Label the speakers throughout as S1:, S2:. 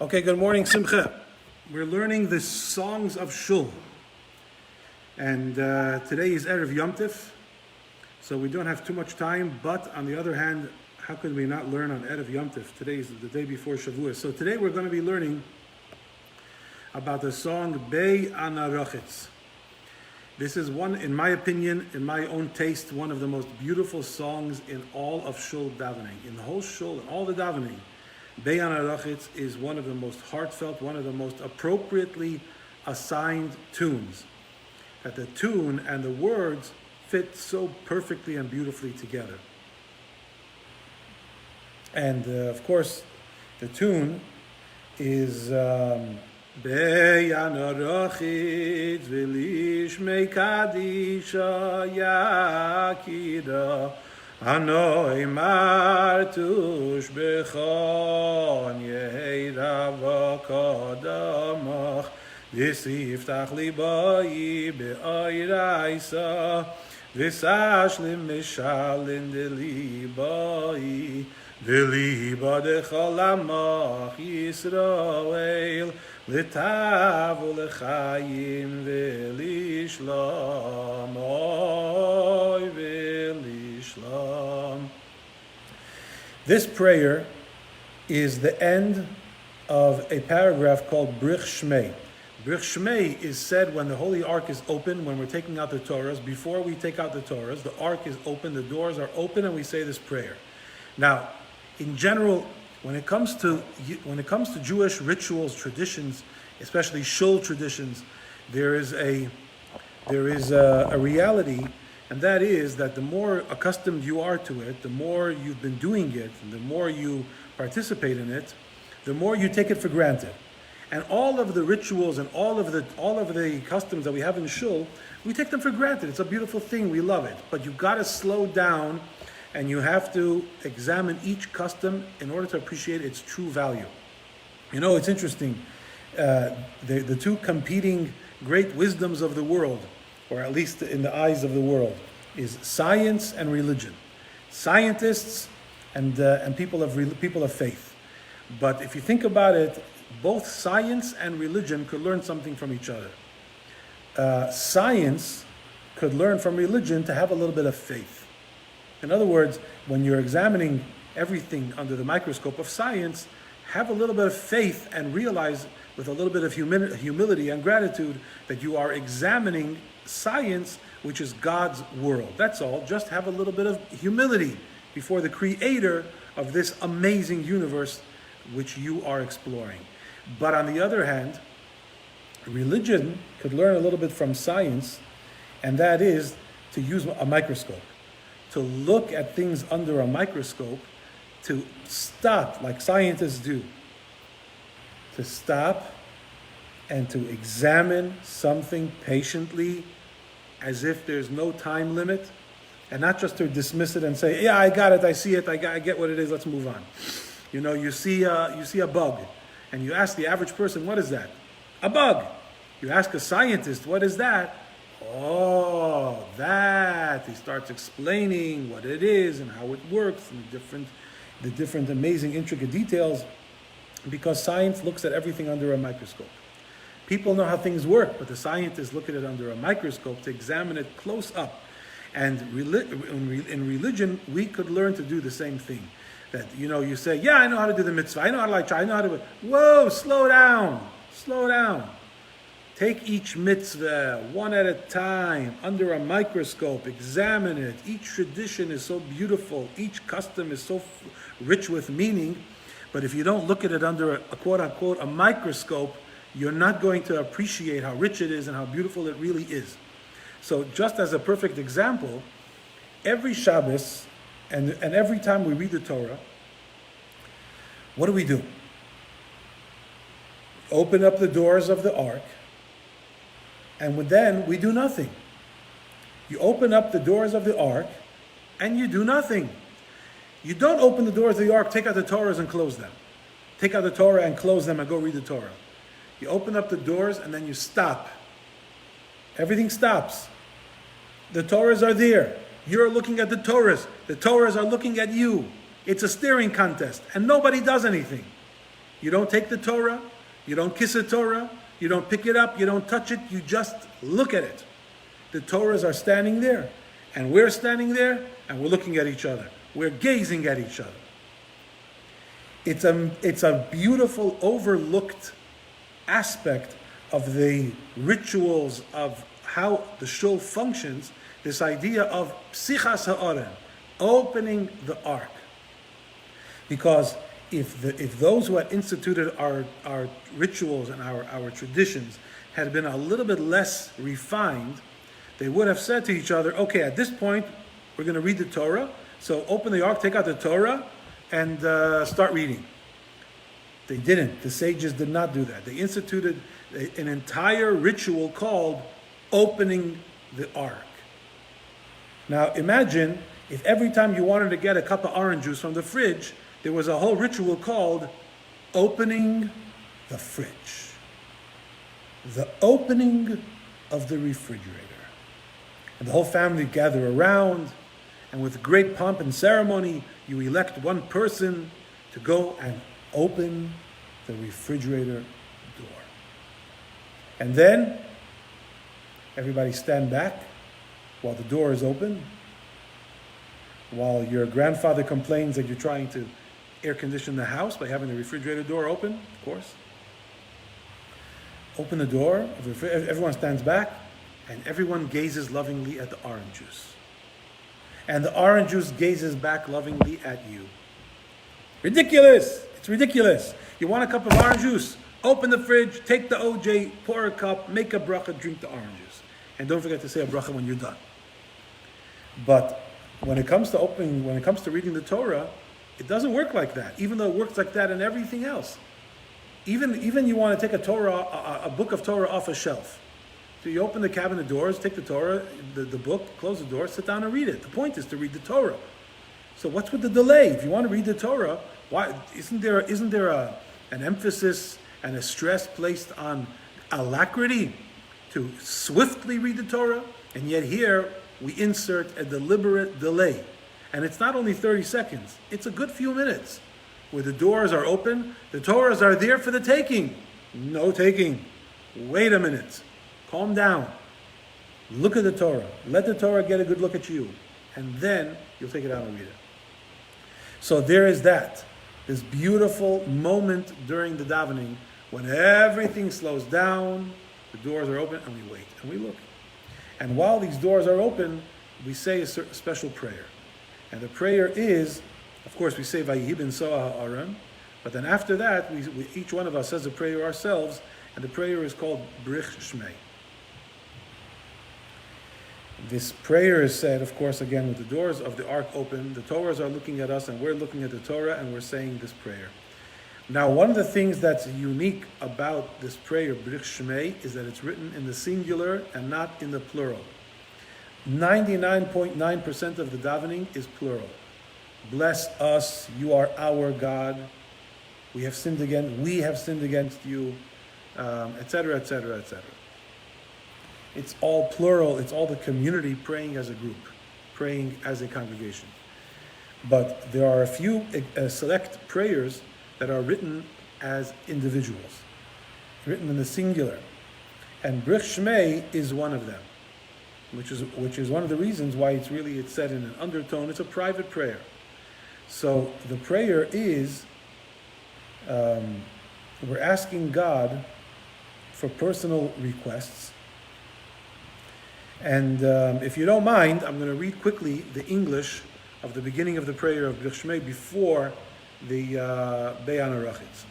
S1: Okay, good morning, Simcha. We're learning the songs of Shul. And today is Erev Yom Tif, so we don't have too much time, but on the other hand, how could we not learn on Erev Yom Tif? Today is the day before Shavuos. So today we're going to be learning about the song Bei Ana Rachitz. This is one, in my opinion, in my own taste, one of the most beautiful songs in all of Shul davening. In the whole Shul, in all the davening, Bei Ana Rachitz is one of the most heartfelt, one of the most appropriately assigned tunes. That the tune and the words fit so perfectly and beautifully together. And of course, the tune is Bei Ana Rachitz v'lishmei kadisha yakira Hanoi martush bechon yeirava kodamach V'siftach libai be'oiraisa V'sashlim mishalin delibai V'liba decholamach Yisrael L'tavu l'chayim v'lishlam Oy v'lishlam. This prayer is the end of a paragraph called Brich Shmei. Brich Shmei is said when the Holy Ark is open, when we're taking out the Torahs. Before we take out the Torahs, the Ark is open, the doors are open, and we say this prayer. Now, in general, when it comes to Jewish rituals, traditions, especially Shul traditions, there is a reality, and that is that the more accustomed you are to it, the more you've been doing it, and the more you participate in it, the more you take it for granted. And all of the rituals and all of the customs that we have in Shul, we take them for granted. It's a beautiful thing. We love it. But you've got to slow down, and you have to examine each custom in order to appreciate its true value. You know, it's interesting. The two competing great wisdoms of the world, or at least in the eyes of the world, is science and religion. Scientists and people of faith. But if you think about it, both science and religion could learn something from each other. Science could learn from religion to have a little bit of faith. In other words, when you're examining everything under the microscope of science, have a little bit of faith and realize with a little bit of humility and gratitude that you are examining science, which is God's world. That's all. Just have a little bit of humility before the creator of this amazing universe which you are exploring. But on the other hand, religion could learn a little bit from science, and that is to use a microscope. To look at things under a microscope, to stop, like scientists do, to stop and to examine something patiently as if there's no time limit, and not just to dismiss it and say, yeah, I got it, I see it, I get what it is, let's move on. You know, you see a bug, and you ask the average person, what is that? A bug. You ask a scientist, what is that? Oh, that. He starts explaining what it is and how it works and the different amazing intricate details, because science looks at everything under a microscope. People know how things work, but the scientists look at it under a microscope to examine it close up. And in religion, we could learn to do the same thing. That, you know, you say, yeah, I know how to do the mitzvah, I know how to like, I know how to, whoa, slow down. Take each mitzvah one at a time, under a microscope, examine it. Each tradition is so beautiful, each custom is so rich with meaning, but if you don't look at it under a quote-unquote a microscope, you're not going to appreciate how rich it is and how beautiful it really is. So just as a perfect example, every Shabbos, and every time we read the Torah, what do? Open up the doors of the ark, and then we do nothing. You open up the doors of the ark, and you do nothing. You don't open the doors of the ark, take out the Torahs and close them. Take out the Torah and close them and go read the Torah. You open up the doors and then you stop. Everything stops. The Torahs are there. You're looking at the Torahs. The Torahs are looking at you. It's a staring contest, and nobody does anything. You don't take the Torah, you don't kiss the Torah, you don't pick it up, you don't touch it, you just look at it. The Torahs are standing there, and we're standing there, and we're looking at each other. We're gazing at each other. It's a beautiful, overlooked aspect of the rituals of how the shul functions, this idea of psichas ha'oren, opening the ark. Because if those who had instituted our rituals and our traditions had been a little bit less refined, they would have said to each other, okay, at this point, we're going to read the Torah, so open the ark, take out the Torah, and start reading. They didn't. The sages did not do that. They instituted an entire ritual called opening the ark. Now imagine if every time you wanted to get a cup of orange juice from the fridge, there was a whole ritual called opening the fridge. The opening of the refrigerator. And the whole family gather around, and with great pomp and ceremony, you elect one person to go and open the refrigerator door. And then everybody stand back while the door is open, while your grandfather complains that you're trying to air condition the house by having the refrigerator door open, of course. Open the door of the refrigerator, everyone stands back, and everyone gazes lovingly at the orange juice. And the orange juice gazes back lovingly at you. Ridiculous! It's ridiculous. You want a cup of orange juice? Open the fridge, take the OJ, pour a cup, make a bracha, drink the orange juice. And don't forget to say a bracha when you're done. But when it comes to reading the Torah, it doesn't work like that, even though it works like that in everything else. Even you want to take a book of Torah off a shelf. So you open the cabinet doors, take the Torah, the book, close the door, sit down and read it. The point is to read the Torah. So what's with the delay? If you want to read the Torah, why isn't there an emphasis and a stress placed on alacrity to swiftly read the Torah? And yet here we insert a deliberate delay. And it's not only 30 seconds, it's a good few minutes where the doors are open, the Torahs are there for the taking. No taking. Wait a minute. Calm down. Look at the Torah. Let the Torah get a good look at you. And then you'll take it out and read it. So there is that. This beautiful moment during the davening when everything slows down, the doors are open, and we wait, and we look. And while these doors are open, we say a special prayer. And the prayer is, of course, we say Vayihi ben Soah ha'aron, but then after that, we each one of us says a prayer ourselves, and the prayer is called Brich Shmei. This prayer is said, of course, again, with the doors of the ark open. The Torahs are looking at us, and we're looking at the Torah, and we're saying this prayer. Now, one of the things that's unique about this prayer, Brich Shmei, is that it's written in the singular and not in the plural. 99.9% of the davening is plural. Bless us, you are our God. We have sinned against you, etc., etc., etc. It's all plural. It's all the community praying as a group, praying as a congregation. But there are a few select prayers that are written as individuals, written in the singular. And Brich Shmei is one of them, which is one of the reasons why it's said in an undertone. It's a private prayer. So the prayer is, we're asking God for personal requests. And if you don't mind, I'm going to read quickly the English of the beginning of the prayer of Brich Shmei before the Be'an Rachitz.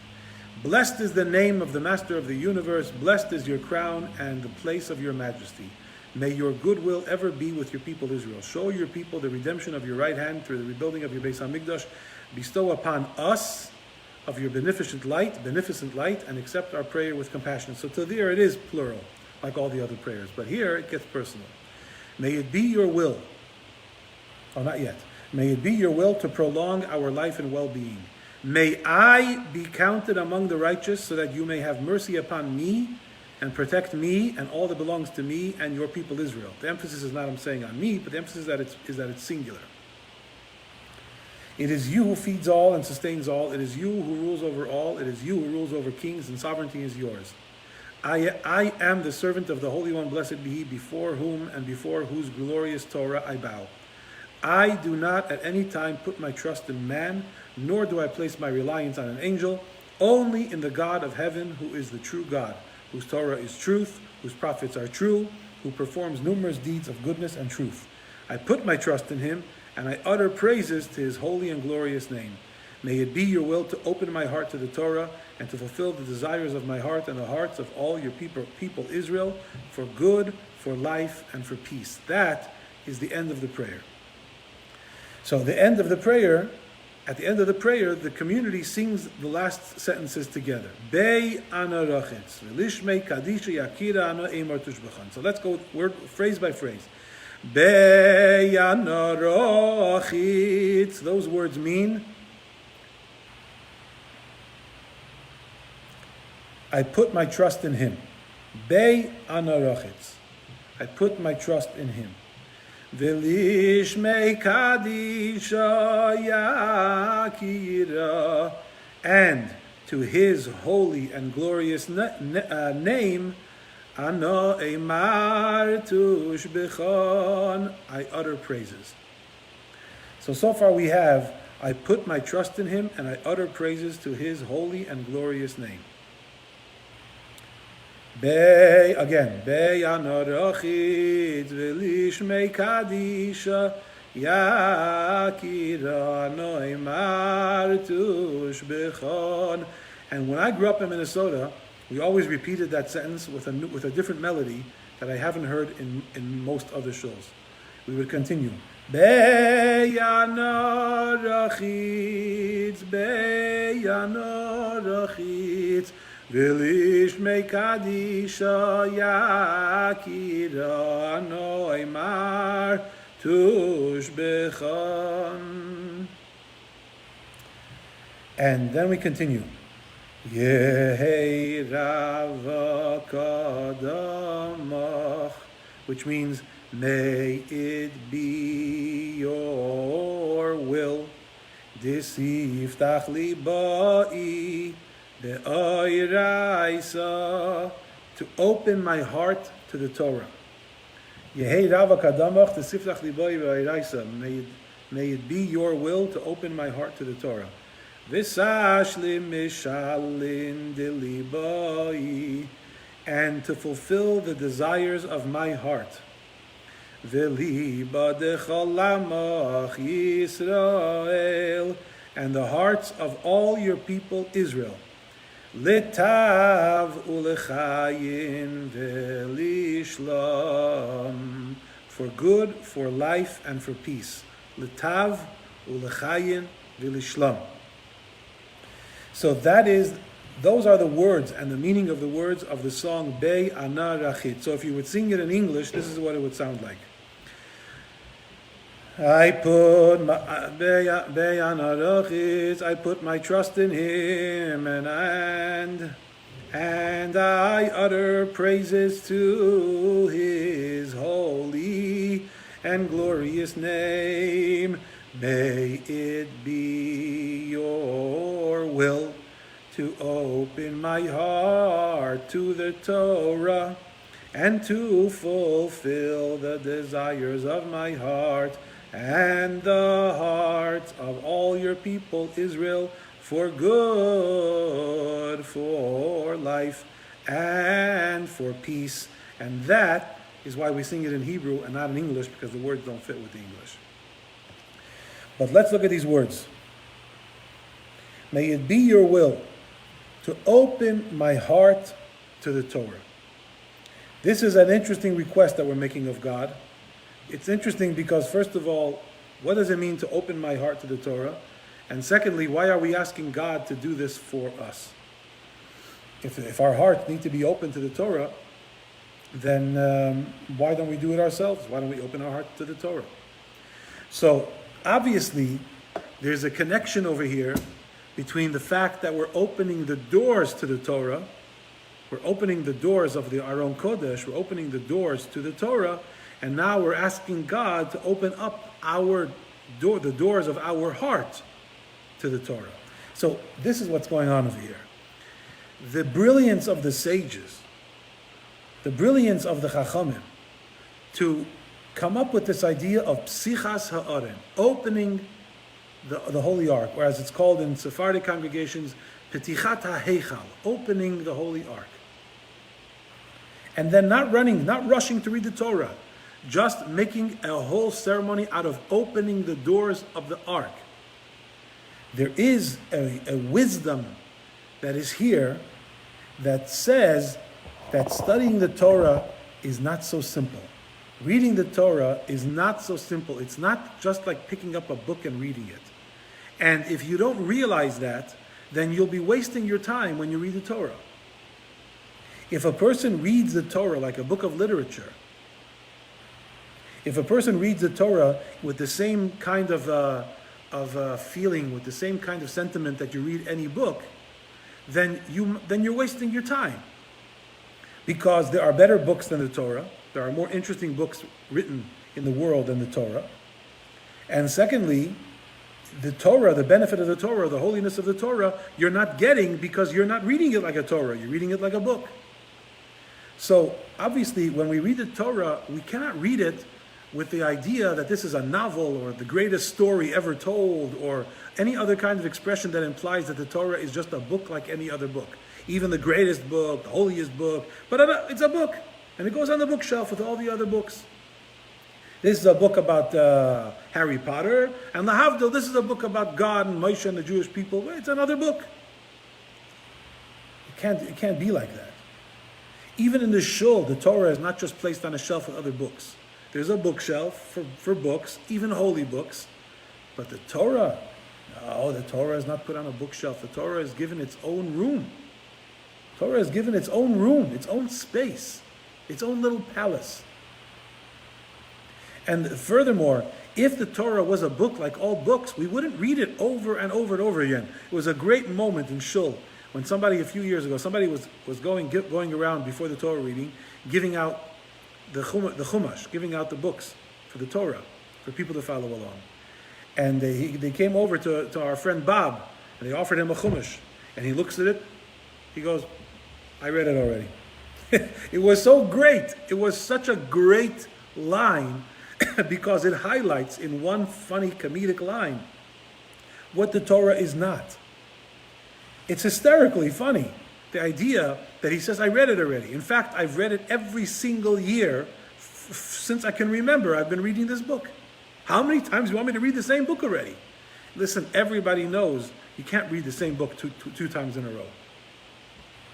S1: Blessed is the name of the Master of the universe. Blessed is your crown and the place of your majesty. May your goodwill ever be with your people Israel. Show your people the redemption of your right hand through the rebuilding of your Beis HaMikdash. Bestow upon us of your beneficent light, and accept our prayer with compassion. So to there it is plural, like all the other prayers. But here it gets personal. May it be your will. Oh, not yet. May it be your will to prolong our life and well-being. May I be counted among the righteous so that you may have mercy upon me and protect me and all that belongs to me and your people Israel. The emphasis is not, I'm saying, on me, but the emphasis is that it's singular. It is you who feeds all and sustains all. It is you who rules over all. It is you who rules over kings, and sovereignty is yours. I am the servant of the Holy One, blessed be He, before whom and before whose glorious Torah I bow. I do not at any time put my trust in man, nor do I place my reliance on an angel, only in the God of heaven, who is the true God, whose Torah is truth, whose prophets are true, who performs numerous deeds of goodness and truth. I put my trust in Him, and I utter praises to His holy and glorious name. May it be your will to open my heart to the Torah and to fulfill the desires of my heart and the hearts of all your people Israel, for good, for life, and for peace. That is the end of the prayer. So at the end of the prayer, the community sings the last sentences together. Bei ana Rachitz, v'lishmei kadisha yakira ana emar tushbachan. So let's go phrase by phrase. Bei ana Rachitz. Those words mean, I put my trust in Him. Bei ana Rachitz. I put my trust in Him. V'lishmei kadisha yakira, and to His holy and glorious name, ano emar tushbechon, I utter praises. So far we have, I put my trust in Him and I utter praises to His holy and glorious name. Bei ana Rachitz, v'lishmei kadisha yakira noimar tushbechon. And when I grew up in Minnesota, we always repeated that sentence with a different melody that I haven't heard in most other shuls. We would continue. Bei ana Rachitz, bei ana Rachitz, v'lishmei kadisha yakira noimar tushbechon. And then we continue. Yehei rava kadamach, which means, may it be your will. Disiftach libai, to open my heart to the Torah. Yehei rava kadamach t'siftach libai ve'oiraisa. May it be your will to open my heart to the Torah. V'sashlim mishalin delibai, and to fulfill the desires of my heart. V'liba dechalamach Yisrael, and the hearts of all your people Israel. Letav ulechayin velishlam, for good, for life, and for peace. Letav ulechayin velishlam. So those are the words and the meaning of the words of the song Bei ana Rachitz. So if you would sing it in English, this is what it would sound like. I put my trust in Him, and I utter praises to His holy and glorious name. May it be your will to open my heart to the Torah and to fulfill the desires of my heart and the hearts of all your people Israel, for good, for life, and for peace. And that is why we sing it in Hebrew and not in English, because the words don't fit with the English. But let's look at these words. May it be your will to open my heart to the Torah. This is an interesting request that we're making of God. It's interesting because, first of all, what does it mean to open my heart to the Torah? And secondly, why are we asking God to do this for us? If our hearts need to be open to the Torah, then why don't we do it ourselves? Why don't we open our heart to the Torah? So, obviously, there's a connection over here between the fact that we're opening the doors to the Torah, we're opening the doors of the Aron Kodesh, we're opening the doors to the Torah, and now we're asking God to open up our the doors of our heart to the Torah. So this is what's going on over here. The brilliance of the sages, the brilliance of the Chachamim, to come up with this idea of psichas ha'arim, opening the Holy Ark, or as it's called in Sephardic congregations, petichat ha'heichal, opening the Holy Ark. And then not rushing to read the Torah, just making a whole ceremony out of opening the doors of the Ark. There is a wisdom that is here that says that studying the Torah is not so simple. Reading the Torah is not so simple. It's not just like picking up a book and reading it. And if you don't realize that, then you'll be wasting your time when you read the Torah. If a person reads the Torah like a book of literature, if a person reads the Torah with the same kind of feeling, with the same kind of sentiment that you read any book, then you're wasting your time. Because there are better books than the Torah. There are more interesting books written in the world than the Torah. And secondly, the Torah, the benefit of the Torah, the holiness of the Torah, you're not getting because you're not reading it like a Torah. You're reading it like a book. So obviously, when we read the Torah, we cannot read it with the idea that this is a novel or the greatest story ever told or any other kind of expression that implies that the Torah is just a book like any other book. Even the greatest book, the holiest book, but it's a book. And it goes on the bookshelf with all the other books. This is a book about Harry Potter, and Lahavdil, this is a book about God and Moshe and the Jewish people. It's another book. It can't be like that. Even in the Shul, the Torah is not just placed on a shelf with other books. There's a bookshelf for books, even holy books. But the Torah, no, the Torah is not put on a bookshelf. The Torah is given its own room. The Torah is given its own room, its own space, its own little palace. And furthermore, if the Torah was a book like all books, we wouldn't read it over and over and over again. It was a great moment in Shul when somebody a few years ago, somebody was going around before the Torah reading, giving out the Chumash, giving out the books for the Torah, for people to follow along. And they came over to our friend Bob, and they offered him a Chumash. And he looks at it, he goes, I read it already. It was so great. It was such a great line because it highlights in one funny comedic line what the Torah is not. It's hysterically funny. The idea that he says, I read it already. In fact, I've read it every single year since I can remember. I've been reading this book. How many times do you want me to read the same book already? Listen, everybody knows you can't read the same book two times in a row.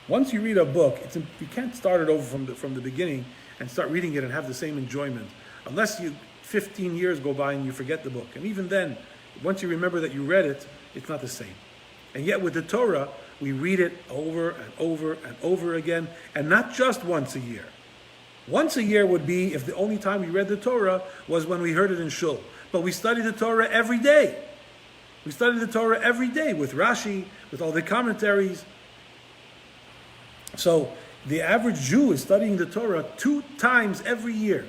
S1: Once you read a book, you can't start it over from the beginning and start reading it and have the same enjoyment. Unless 15 years go by and you forget the book. And even then, once you remember that you read it, it's not the same. And yet with the Torah, we read it over and over and over again, and not just once a year. Once a year would be if the only time we read the Torah was when we heard it in Shul. But we study the Torah every day. We study the Torah every day with Rashi, with all the commentaries. So the average Jew is studying the Torah 2 times every year.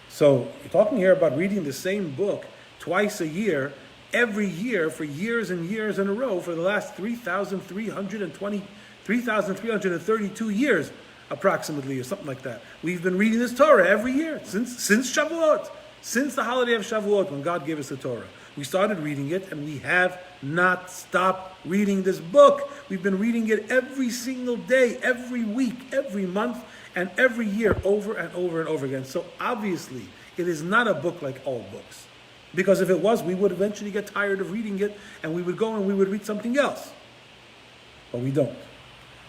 S1: So you're talking here about reading the same book twice a year, every year for years and years in a row for the last 3,332 years approximately, or something like that. We've been reading this Torah every year since Shavuot, since the holiday of Shavuot when God gave us the Torah. We started reading it and we have not stopped reading this book. We've been reading it every single day, every week, every month, and every year over and over and over again. So obviously, it is not a book like all books. Because if it was, we would eventually get tired of reading it and we would go and we would read something else. But we don't.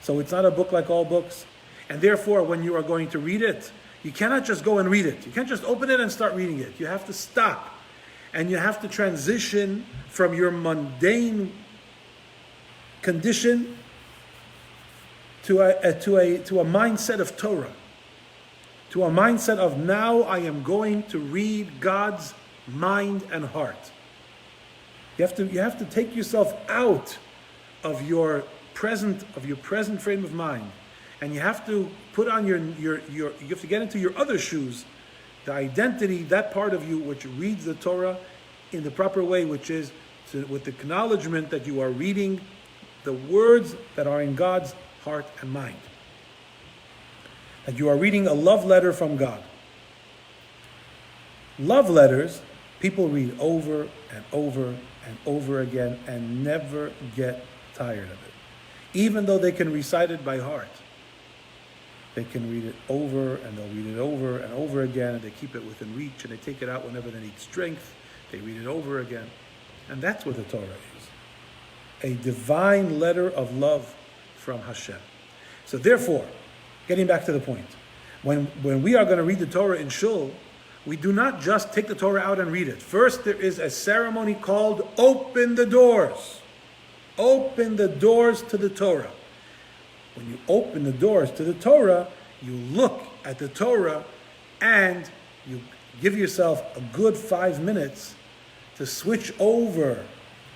S1: So it's not a book like all books. And therefore, when you are going to read it, you cannot just go and read it. You can't just open it and start reading it. You have to stop. And you have to transition from your mundane condition to a mindset of Torah. To a mindset of now I am going to read God's mind and heart. You have to take yourself out of your present frame of mind, and you have to put on you have to get into your other shoes, the identity, that part of you which reads the Torah in the proper way, which is with the acknowledgement that you are reading the words that are in God's heart and mind. That you are reading a love letter from God. Love letters, people read over and over and over again and never get tired of it. Even though they can recite it by heart. They can read it over and they'll read it over and over again, and they keep it within reach, and they take it out whenever they need strength. They read it over again. And that's what the Torah is. A divine letter of love from Hashem. So therefore, getting back to the point, when we are going to read the Torah in Shul, we do not just take the Torah out and read it. First, there is a ceremony called open the doors. Open the doors to the Torah. When you open the doors to the Torah, you look at the Torah and you give yourself a good 5 minutes to switch over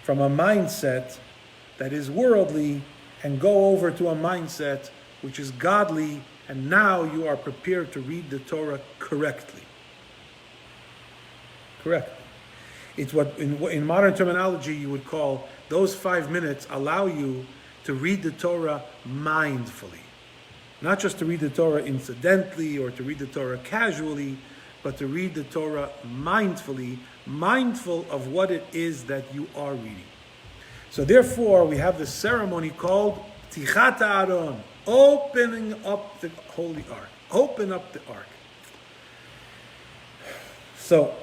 S1: from a mindset that is worldly and go over to a mindset which is godly, and now you are prepared to read the Torah correctly. Correctly. It's what in modern terminology you would call those 5 minutes allow you to read the Torah mindfully. Not just to read the Torah incidentally or to read the Torah casually, but to read the Torah mindfully, mindful of what it is that you are reading. So therefore, we have this ceremony called Tichat Aaron, opening up the Holy Ark. Open up the Ark. So,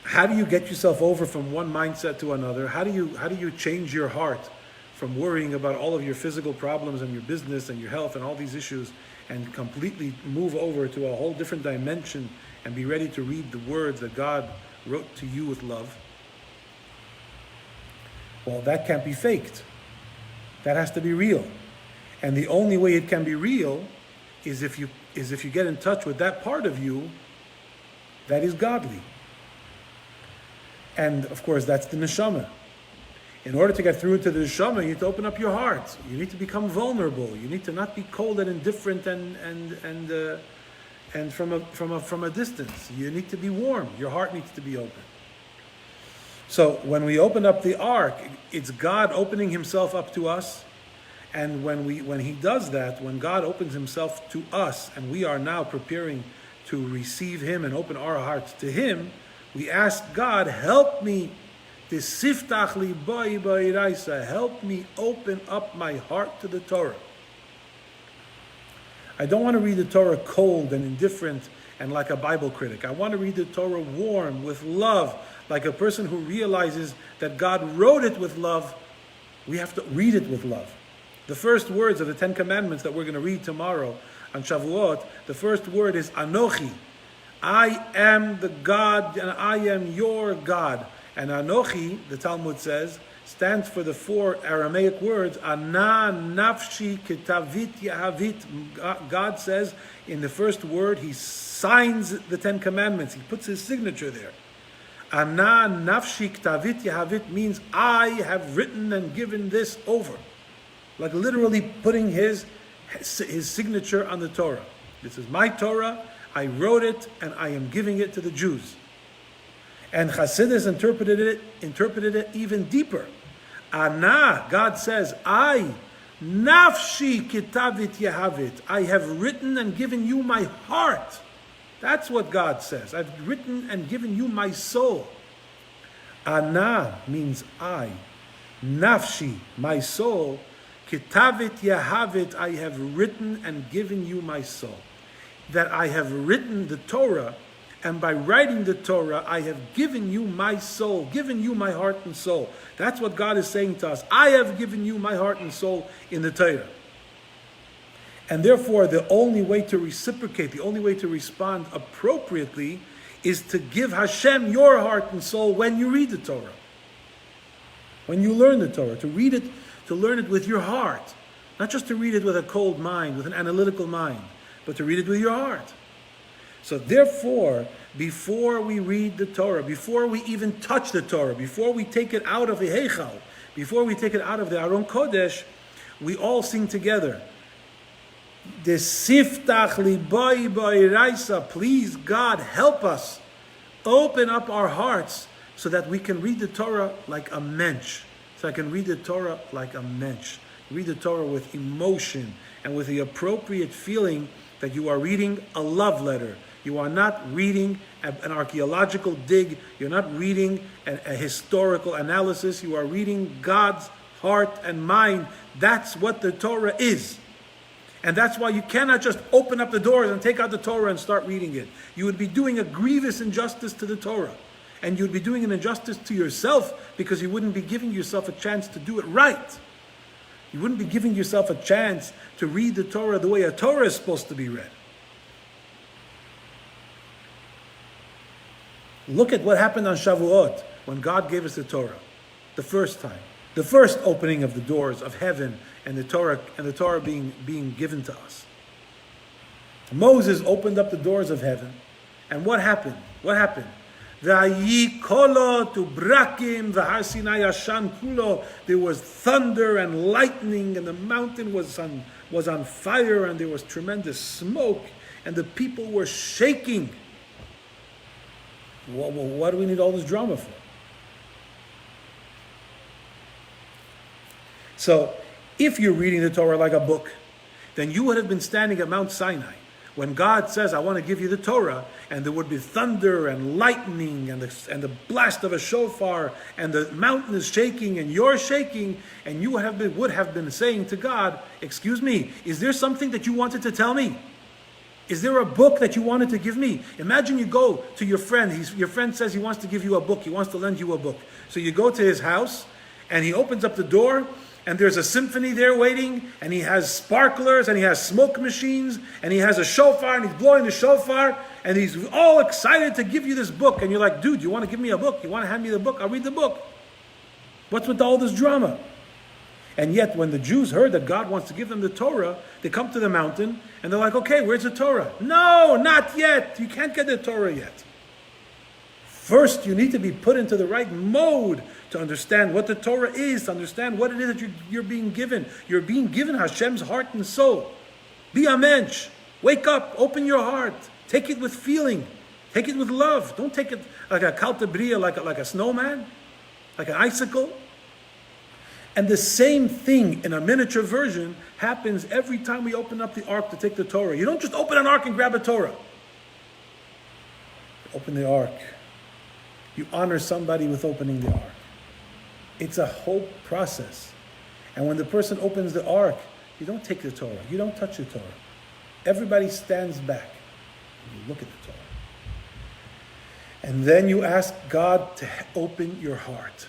S1: how do you get yourself over from one mindset to another? How do you change your heart from worrying about all of your physical problems and your business and your health and all these issues, and completely move over to a whole different dimension and be ready to read the words that God wrote to you with love? Well, that can't be faked. That has to be real. And the only way it can be real is if you get in touch with that part of you that is godly. And of course, that's the neshama. In order to get through into the neshama, you need to open up your heart. You need to become vulnerable. You need to not be cold and indifferent and from a distance. You need to be warm. Your heart needs to be open. So when we open up the ark, it's God opening Himself up to us. And when He does that, when God opens Himself to us, and we are now preparing to receive Him and open our hearts to Him, we ask God, help me, help me open up my heart to the Torah. I don't want to read the Torah cold and indifferent and like a Bible critic. I want to read the Torah warm, with love, like a person who realizes that God wrote it with love. We have to read it with love. The first words of the 10 Commandments that we're going to read tomorrow on Shavuot, the first word is Anochi. I am the God and I am your God. And Anochi, the Talmud says, stands for the 4 Aramaic words, Ana nafshi ketavit yahavit. God says in the first word, He signs the 10 Commandments. He puts His signature there. Ana nafshi ketavit yahavit means I have written and given this over. Like literally putting His signature on the Torah. This is my Torah. I wrote it and I am giving it to the Jews. And Chassidus interpreted it even deeper. Ana, God says, I, nafshi kitavit yahavit. I have written and given you my heart. That's what God says. I've written and given you my soul. Ana means I. Nafshi, my soul. Kitavit yahavit. I have written and given you my soul. That I have written the Torah, and by writing the Torah, I have given you my soul, given you my heart and soul. That's what God is saying to us. I have given you my heart and soul in the Torah. And therefore, the only way to reciprocate, the only way to respond appropriately is to give Hashem your heart and soul when you read the Torah. When you learn the Torah, to read it, to learn it with your heart. Not just to read it with a cold mind, with an analytical mind, but to read it with your heart. So therefore, before we read the Torah, before we even touch the Torah, before we take it out of the Heichal, before we take it out of the Aron Kodesh, we all sing together. The Siftach Libai Ba'iraisa, please God, help us. Open up our hearts so that we can read the Torah like a mensch. So I can read the Torah like a mensch. Read the Torah with emotion and with the appropriate feeling that you are reading a love letter. You are not reading an archaeological dig. You're not reading a historical analysis. You are reading God's heart and mind. That's what the Torah is. And that's why you cannot just open up the doors and take out the Torah and start reading it. You would be doing a grievous injustice to the Torah. And you'd be doing an injustice to yourself because you wouldn't be giving yourself a chance to do it right. You wouldn't be giving yourself a chance to read the Torah the way a Torah is supposed to be read. Look at what happened on Shavuot when God gave us the Torah the first time. The first opening of the doors of heaven and the Torah being given to us. Moses opened up the doors of heaven. And what happened? What happened? There was thunder and lightning, and the mountain was on fire, and there was tremendous smoke, and the people were shaking. What do we need all this drama for? So, if you're reading the Torah like a book, then you would have been standing at Mount Sinai when God says, I want to give you the Torah, and there would be thunder and lightning and the blast of a shofar, and the mountain is shaking and you're shaking, and you would have been saying to God, excuse me, is there something that you wanted to tell me? Is there a book that you wanted to give me? Imagine you go to your friend. Your friend says he wants to give you a book. He wants to lend you a book. So you go to his house, and he opens up the door, and there's a symphony there waiting, and he has sparklers, and he has smoke machines, and he has a shofar, and he's blowing the shofar, and he's all excited to give you this book. And you're like, dude, you want to give me a book? You want to hand me the book? I'll read the book. What's with all this drama? And yet, when the Jews heard that God wants to give them the Torah, they come to the mountain, and they're like, okay, where's the Torah? No, not yet. You can't get the Torah yet. First, you need to be put into the right mode to understand what the Torah is, to understand what it is that you're being given. You're being given Hashem's heart and soul. Be a mensch. Wake up. Open your heart. Take it with feeling. Take it with love. Don't take it like a kaltabria, like a snowman, like an icicle. And the same thing in a miniature version happens every time we open up the ark to take the Torah. You don't just open an ark and grab a Torah. Open the ark. You honor somebody with opening the ark. It's a whole process. And when the person opens the ark, you don't take the Torah. You don't touch the Torah. Everybody stands back. You look at the Torah. And then you ask God to open your heart.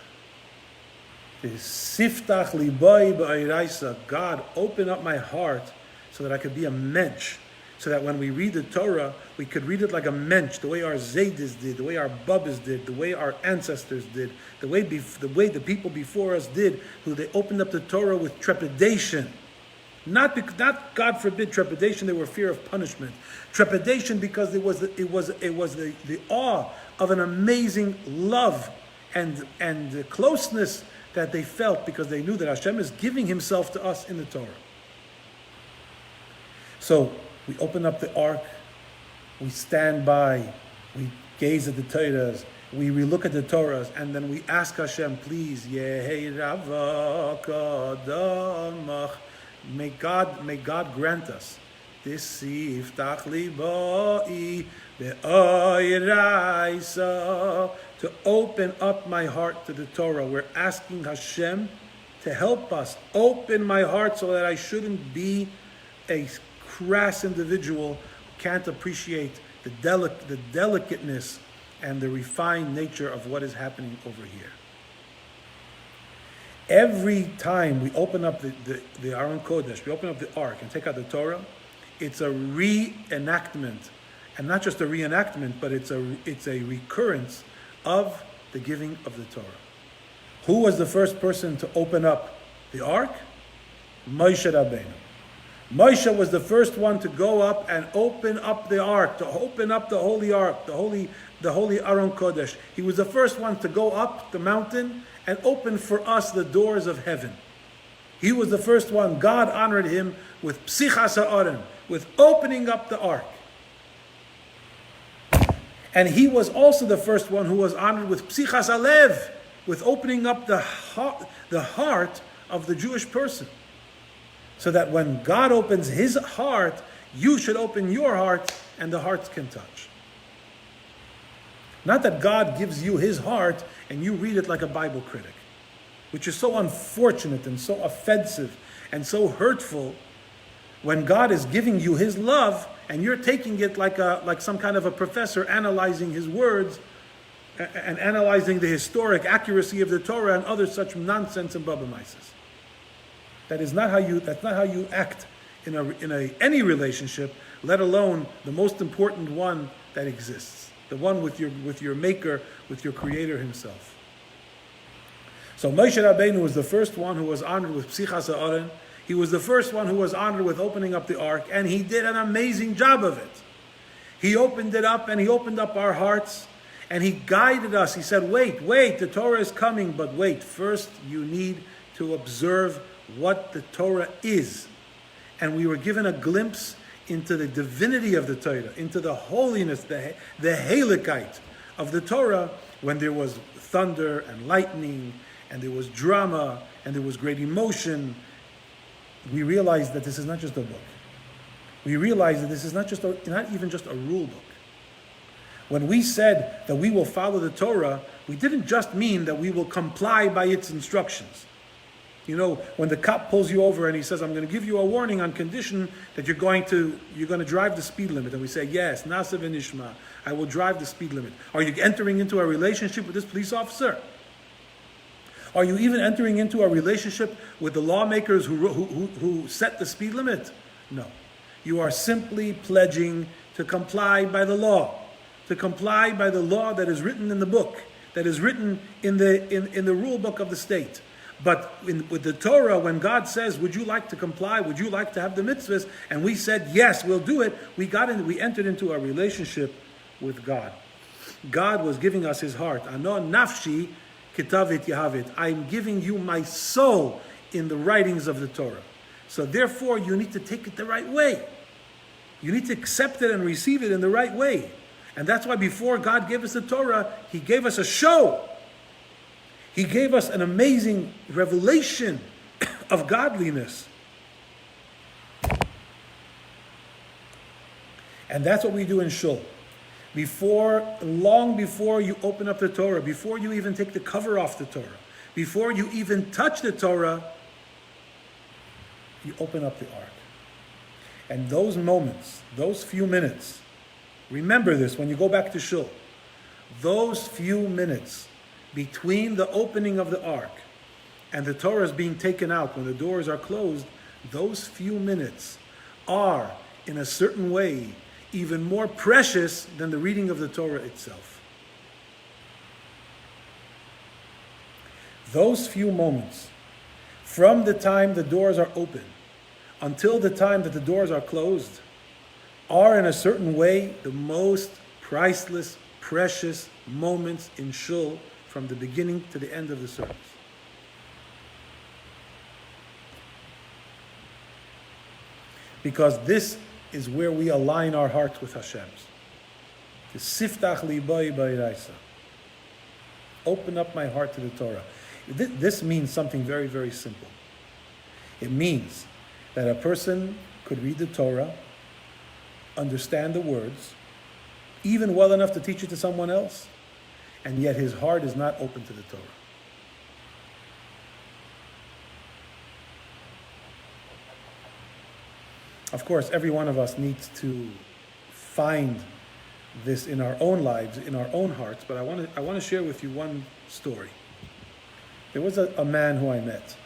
S1: Siftach libai ba'iraisa. God, open up my heart so that I could be a mensch. So that when we read the Torah, we could read it like a mensch, the way our Zaydis did, the way our Babas did, the way our ancestors did, the way the people before us did, who they opened up the Torah with trepidation. Not God forbid trepidation, they were fear of punishment. Trepidation because it was the awe of an amazing love and the closeness that they felt because they knew that Hashem is giving Himself to us in the Torah. So we open up the ark, we stand by, we gaze at the Torahs, we look at the Torahs, and then we ask Hashem, please, may God grant us this siftach libai be'oiraisa, to open up my heart to the Torah. We're asking Hashem to help us open my heart so that I shouldn't be a crass individual who can't appreciate the delicateness and the refined nature of what is happening over here. Every time we open up the Aron Kodesh, we open up the Ark and take out the Torah, it's a reenactment. And not just a reenactment, but it's a recurrence of the giving of the Torah. Who was the first person to open up the Ark? Moshe Rabbeinu. Moshe was the first one to go up and open up the Ark, to open up the Holy Ark, the holy Aron Kodesh. He was the first one to go up the mountain and open for us the doors of heaven. He was the first one. God honored him with Psichas HaAron, with opening up the Ark. And he was also the first one who was honored with psichas alev, with opening up the heart of the Jewish person. So that when God opens his heart, you should open your heart and the hearts can touch. Not that God gives you his heart and you read it like a Bible critic, which is so unfortunate and so offensive and so hurtful, when God is giving you his love and you're taking it like some kind of a professor analyzing his words and analyzing the historic accuracy of the Torah and other such nonsense and babamaises. That's not how you act in any relationship, let alone the most important one that exists, the one with your maker, with your creator himself. So Moshe Rabbeinu was the first one who was honored with Psichas Ha'aron. He was the first one who was honored with opening up the ark, and he did an amazing job of it. He opened it up, and he opened up our hearts, and he guided us. He said, wait, the Torah is coming, but wait, first you need to observe what the Torah is. And we were given a glimpse into the divinity of the Torah, into the holiness, the heiligkeit of the Torah, when there was thunder and lightning, and there was drama, and there was great emotion. We realized that this is not just a book. We realized that this is not even just a rule book. When we said that we will follow the Torah, we didn't just mean that we will comply by its instructions. You know, when the cop pulls you over and he says, I'm going to give you a warning on condition that you're going to drive the speed limit. And we say, yes, Nasa v'nishma, I will drive the speed limit. Are you entering into a relationship with this police officer? Are you even entering into a relationship with the lawmakers who set the speed limit? No. You are simply pledging to comply by the law. To comply by the law that is written in the book, that is written in the rule book of the state. But with the Torah, when God says, would you like to comply? Would you like to have the mitzvahs? And we said, yes, we'll do it. We entered into a relationship with God. God was giving us his heart. Ano nafshi kitavit yahavit. I'm giving you my soul in the writings of the Torah. So therefore, you need to take it the right way. You need to accept it and receive it in the right way. And that's why before God gave us the Torah, he gave us a show. He gave us an amazing revelation of godliness. And that's what we do in Shul. Long before you open up the Torah, before you even take the cover off the Torah, before you even touch the Torah, you open up the ark. And those moments, those few minutes, remember this when you go back to Shul, those few minutes between the opening of the ark and the Torah is being taken out, when the doors are closed, those few minutes are, in a certain way, even more precious than the reading of the Torah itself. Those few moments, from the time the doors are open until the time that the doors are closed, are in a certain way the most priceless, precious moments in Shul, from the beginning to the end of the service. Because this is where we align our hearts with Hashem's. Siftach libai b'iraisa. Open up my heart to the Torah. This means something very, very simple. It means that a person could read the Torah, understand the words, even well enough to teach it to someone else, and yet his heart is not open to the Torah. Of course, every one of us needs to find this in our own lives, in our own hearts, but I want to share with you one story. There was a man who I met,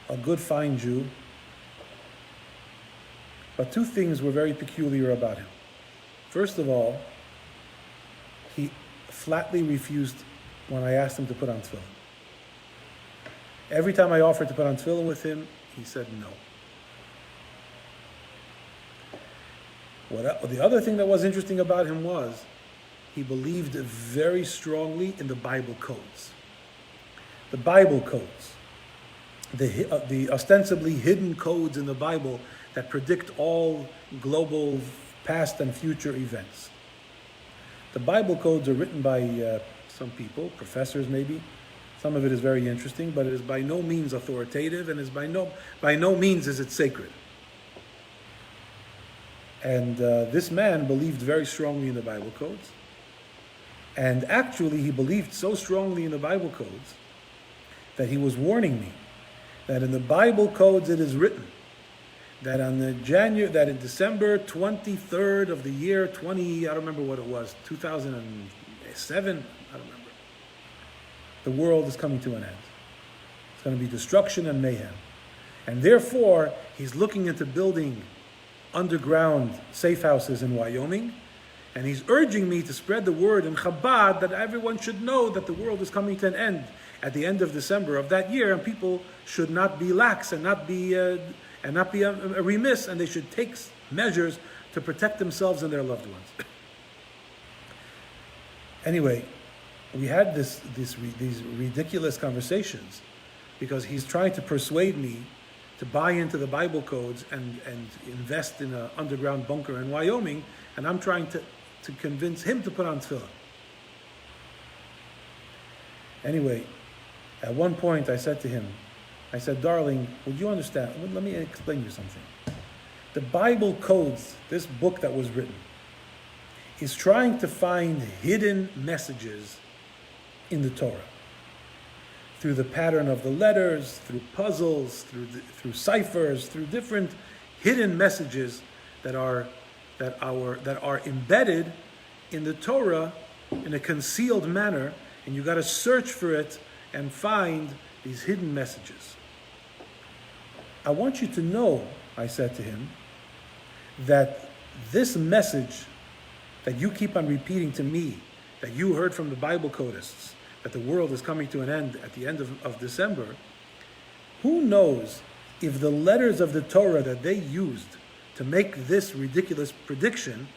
S1: a good, fine Jew, but two things were very peculiar about him. First of all, he flatly refused when I asked him to put on tefillin. Every time I offered to put on tefillin with him, he said no. The other thing that was interesting about him was he believed very strongly in the Bible codes. The Bible codes, the ostensibly hidden codes in the Bible that predict all global past and future events. The Bible codes are written by some people, professors maybe. Some of it is very interesting, but it is by no means authoritative, and is by no means is it sacred. And this man believed very strongly in the Bible codes. And actually, he believed so strongly in the Bible codes that he was warning me that in the Bible codes it is written that in December 23rd of the year I don't remember what it was, 2007, I don't remember. The world is coming to an end. It's going to be destruction and mayhem. And therefore, he's looking into building underground safe houses in Wyoming, and he's urging me to spread the word in Chabad that everyone should know that the world is coming to an end at the end of December of that year, and people should not be lax and not be remiss, and they should take measures to protect themselves and their loved ones. Anyway, we had these ridiculous conversations because he's trying to persuade me to buy into the Bible codes and invest in an underground bunker in Wyoming, and I'm trying to convince him to put on tefillin. Anyway, at one point I said to him, darling, would you understand? Let me explain to you something. The Bible codes, this book that was written, is trying to find hidden messages in the Torah. Through the pattern of the letters, through puzzles, through ciphers, through different hidden messages that are embedded in the Torah in a concealed manner, and you got to search for it and find these hidden messages. I want you to know, I said to him, that this message that you keep on repeating to me, that you heard from the Bible codists, that the world is coming to an end at the end of December, who knows if the letters of the Torah that they used to make this ridiculous prediction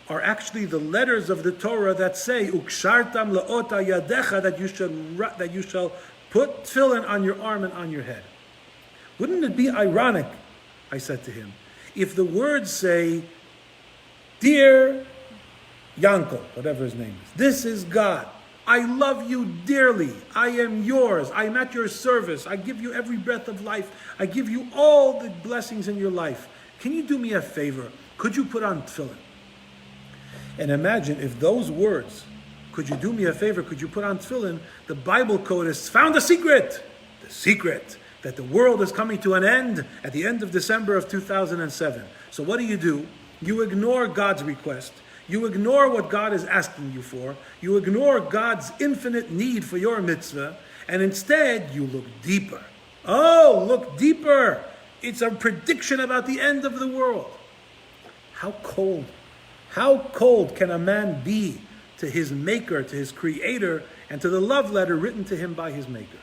S1: are actually the letters of the Torah that say, Ukshartam le'ota yadecha, that you shall put tefillin on your arm and on your head. Wouldn't it be ironic, I said to him, if the words say, Dear Yankel, whatever his name is, this is God. I love you dearly. I am yours. I am at your service. I give you every breath of life. I give you all the blessings in your life. Can you do me a favor? Could you put on tefillin? And imagine if those words, could you do me a favor? Could you put on tefillin? The Bible codists found the secret that the world is coming to an end at the end of December of 2007. So what do? You ignore God's request. You ignore what God is asking you for. You ignore God's infinite need for your mitzvah. And instead, you look deeper. Oh, look deeper. It's a prediction about the end of the world. How cold can a man be to his maker, to his creator, and to the love letter written to him by his maker?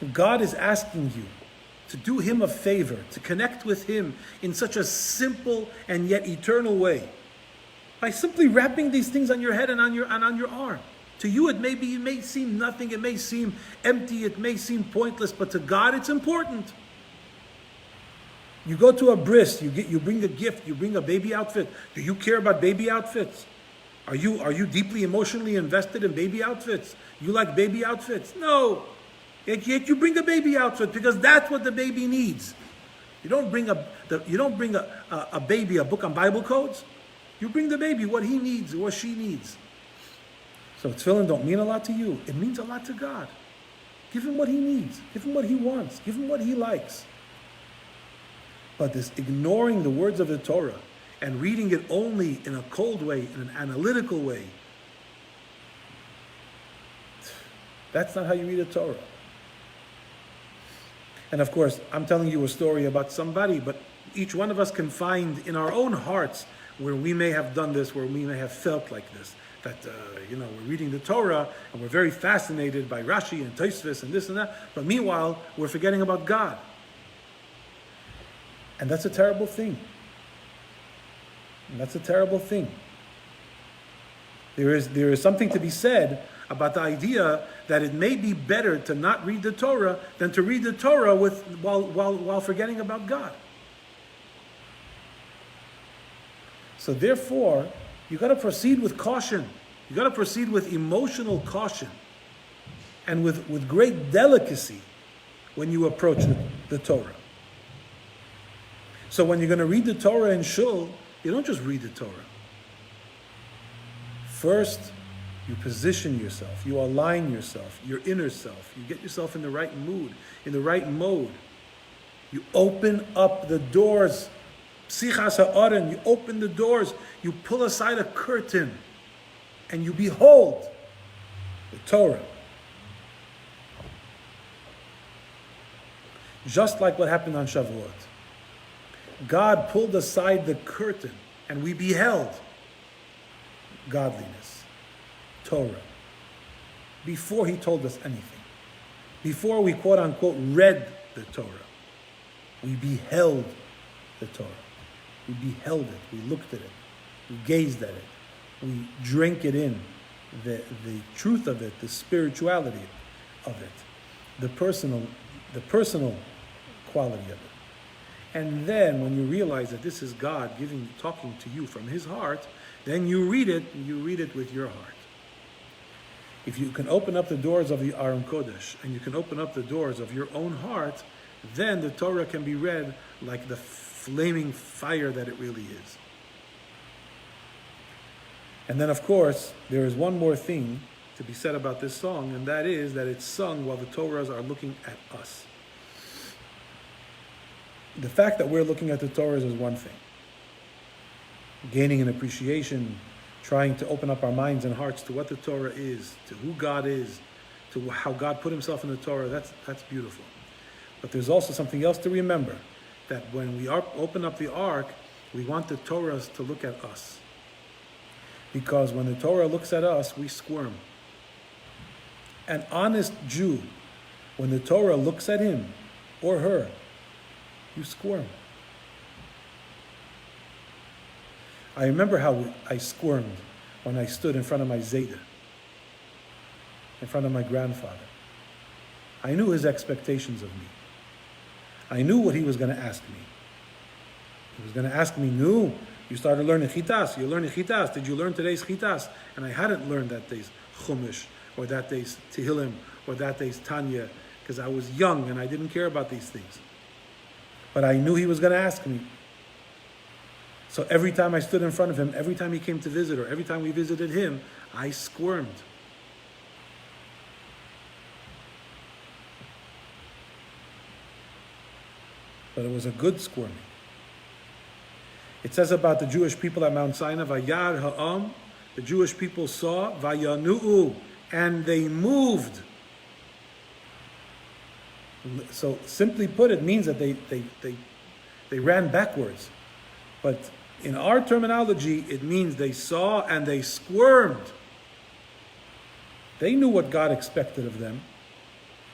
S1: If God is asking you to do him a favor, to connect with him in such a simple and yet eternal way, by simply wrapping these things on your head and on your arm. To you it may seem nothing, it may seem empty, it may seem pointless, but to God it's important. You go to a bris, you bring a gift, you bring a baby outfit. Do you care about baby outfits? Are you deeply emotionally invested in baby outfits? You like baby outfits? No. Yet you bring a baby outfit because that's what the baby needs. You don't bring a baby a book on Bible codes. You bring the baby what he needs or she needs. So tefillin don't mean a lot to you. It means a lot to God. Give him what he needs. Give him what he wants. Give him what he likes. But this ignoring the words of the Torah and reading it only in a cold way, in an analytical way, that's not how you read a Torah. And of course, I'm telling you a story about somebody, but each one of us can find in our own hearts where we may have done this, where we may have felt like this. That, we're reading the Torah and we're very fascinated by Rashi and Tosfos and this and that, but meanwhile, we're forgetting about God. And that's a terrible thing. There is something to be said about the idea that it may be better to not read the Torah than to read the Torah while forgetting about God. So therefore, you got to proceed with caution. You got to proceed with emotional caution and with great delicacy when you approach the Torah. So when you're going to read the Torah in Shul, you don't just read the Torah. First, you position yourself, you align yourself, your inner self, you get yourself in the right mood, in the right mode. You open up the doors, psichas ha'aron, you open the doors, you pull aside a curtain, and you behold the Torah. Just like what happened on Shavuot. God pulled aside the curtain, and we beheld godliness, Torah, before he told us anything. Before we quote unquote read the Torah, we beheld the Torah. We beheld it, we looked at it, we gazed at it, we drank it in, the truth of it, the spirituality of it, the personal quality of it. And then when you realize that this is God talking to you from his heart, then you read it with your heart. If you can open up the doors of the Aron Kodesh, and you can open up the doors of your own heart, then the Torah can be read like the flaming fire that it really is. And then of course, there is one more thing to be said about this song, and that is that it's sung while the Torahs are looking at us. The fact that we're looking at the Torahs is one thing. Gaining an appreciation, trying to open up our minds and hearts to what the Torah is, to who God is, to how God put himself in the Torah, that's beautiful. But there's also something else to remember, that when we open up the Ark, we want the Torahs to look at us. Because when the Torah looks at us, we squirm. An honest Jew, when the Torah looks at him or her, you squirm. I remember how I squirmed when I stood in front of my Zayda, in front of my grandfather. I knew his expectations of me. I knew what he was going to ask me. He was going to ask me, "No, you started learning Chitas. You learned Chitas. Did you learn today's Chitas?" And I hadn't learned that day's Chumash, or that day's Tehillim, or that day's Tanya, because I was young and I didn't care about these things. But I knew he was going to ask me. So every time I stood in front of him, every time he came to visit, or every time we visited him, I squirmed. But it was a good squirming. It says about the Jewish people at Mount Sinai, Vayar ha'am, the Jewish people saw, Vayanu'u, and they moved. So simply put, it means that they ran backwards. But in our terminology, it means they saw and they squirmed. They knew what God expected of them.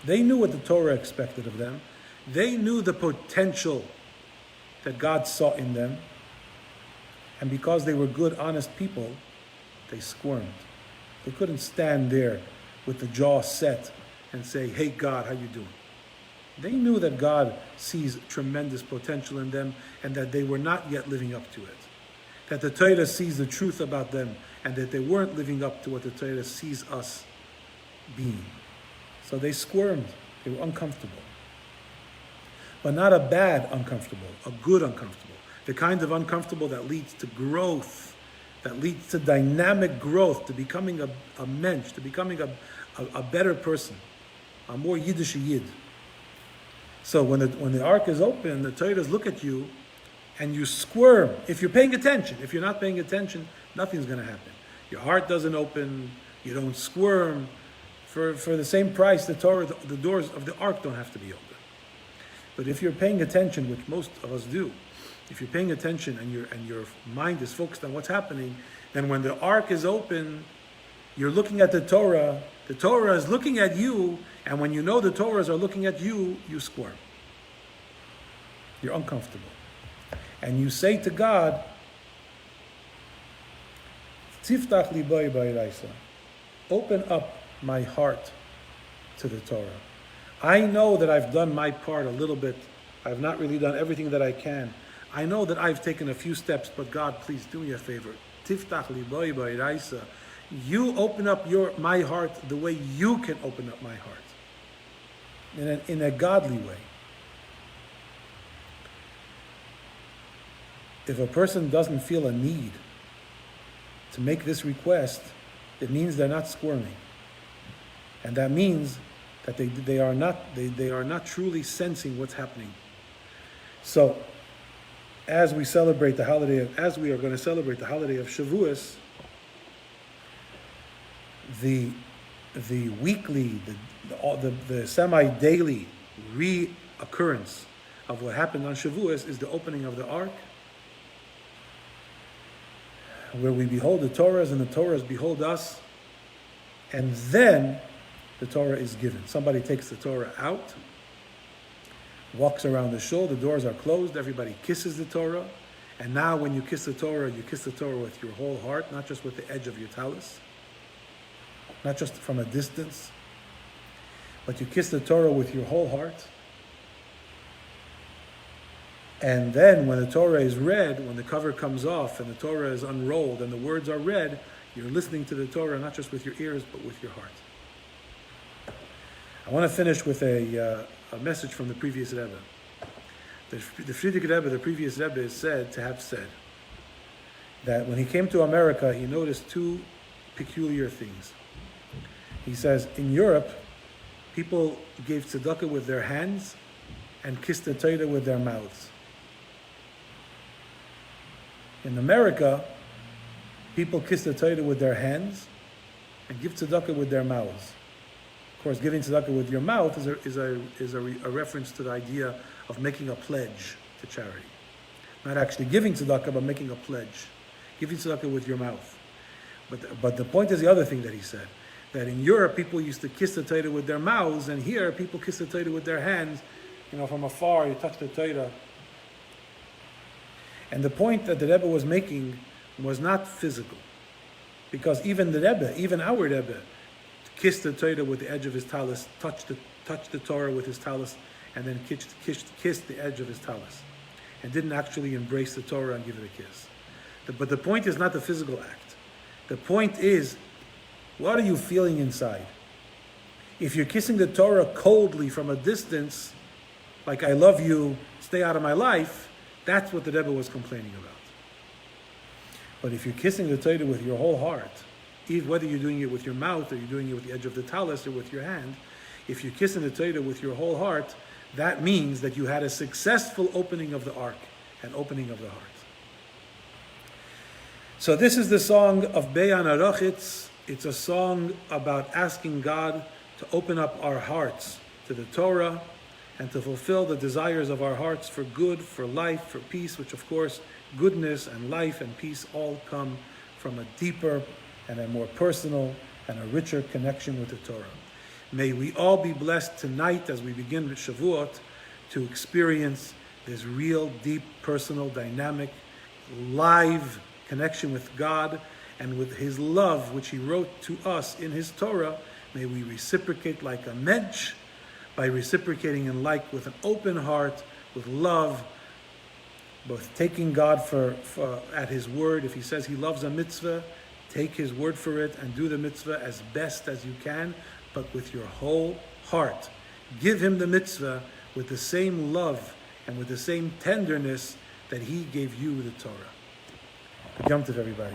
S1: They knew what the Torah expected of them. They knew the potential that God saw in them. And because they were good, honest people, they squirmed. They couldn't stand there with the jaw set and say, "Hey God, how you doing?" They knew that God sees tremendous potential in them and that they were not yet living up to it. That the Torah sees the truth about them and that they weren't living up to what the Torah sees us being. So they squirmed. They were uncomfortable. But not a bad uncomfortable, a good uncomfortable. The kind of uncomfortable that leads to growth, that leads to dynamic growth, to becoming a mensch, to becoming a better person, a more Yiddish Yid. So when the Ark is open, the Torahs look at you and you squirm. If you're paying attention. If you're not paying attention, nothing's going to happen. Your heart doesn't open, you don't squirm. For the same price, the doors of the Ark don't have to be open. But if you're paying attention, which most of us do, if you're paying attention and your mind is focused on what's happening, then when the Ark is open, you're looking at the Torah is looking at you, and when you know the Torahs are looking at you, you squirm. You're uncomfortable. And you say to God, Tziftach libai ba'iraisa, open up my heart to the Torah. I know that I've done my part a little bit. I've not really done everything that I can. I know that I've taken a few steps, but God, please do me a favor. Tiftach liboy ba'iraisa. You open up my heart the way you can open up my heart. In a godly way. If a person doesn't feel a need to make this request, it means they're not squirming. And that means that they are not truly sensing what's happening. So, as we are going to celebrate the holiday of Shavuos, the weekly, the semi-daily reoccurrence of what happened on Shavuos is the opening of the Ark, where we behold the Torahs and the Torahs behold us, and then the Torah is given. Somebody takes the Torah out, walks around the shul, the doors are closed, everybody kisses the Torah, and now when you kiss the Torah with your whole heart, not just with the edge of your talus, not just from a distance, but you kiss the Torah with your whole heart. And then when the Torah is read, when the cover comes off and the Torah is unrolled and the words are read, you're listening to the Torah not just with your ears, but with your heart. I want to finish with a message from the previous Rebbe. The Frierdiker Rebbe, the previous Rebbe, is said to have said that when he came to America, he noticed two peculiar things. He says, in Europe, people gave tzedakah with their hands and kissed the Torah with their mouths. In America, people kiss the Torah with their hands and give tzedakah with their mouths. Of course, giving tzedakah with your mouth is a reference to the idea of making a pledge to charity. Not actually giving tzedakah, but making a pledge. Giving tzedakah with your mouth. But the point is the other thing that he said, that in Europe, people used to kiss the Torah with their mouths, and here, people kiss the Torah with their hands. From afar, you touch the Torah. And the point that the Rebbe was making was not physical. Because even the Rebbe, even our Rebbe, kissed the Torah with the edge of his talus, touched the Torah with his talus, and then kissed the edge of his talus. And didn't actually embrace the Torah and give it a kiss. But the point is not the physical act. The point is, what are you feeling inside? If you're kissing the Torah coldly from a distance, like I love you, stay out of my life, that's what the Rebbe was complaining about. But if you're kissing the Torah with your whole heart, whether you're doing it with your mouth or you're doing it with the edge of the talus or with your hand, if you're kissing the Torah with your whole heart, that means that you had a successful opening of the Ark, an opening of the heart. So this is the song of Be'an Rachitz. It's a song about asking God to open up our hearts to the Torah and to fulfill the desires of our hearts for good, for life, for peace, which of course, goodness and life and peace all come from a deeper and a more personal and a richer connection with the Torah. May we all be blessed tonight as we begin with Shavuot to experience this real, deep, personal, dynamic, live connection with God and with His love, which He wrote to us in His Torah. May we reciprocate like a mensch, by reciprocating in like with an open heart, with love, both taking God for at His word. If He says He loves a mitzvah, take His word for it and do the mitzvah as best as you can, but with your whole heart. Give Him the mitzvah with the same love and with the same tenderness that He gave you the Torah. Yom Tov, everybody.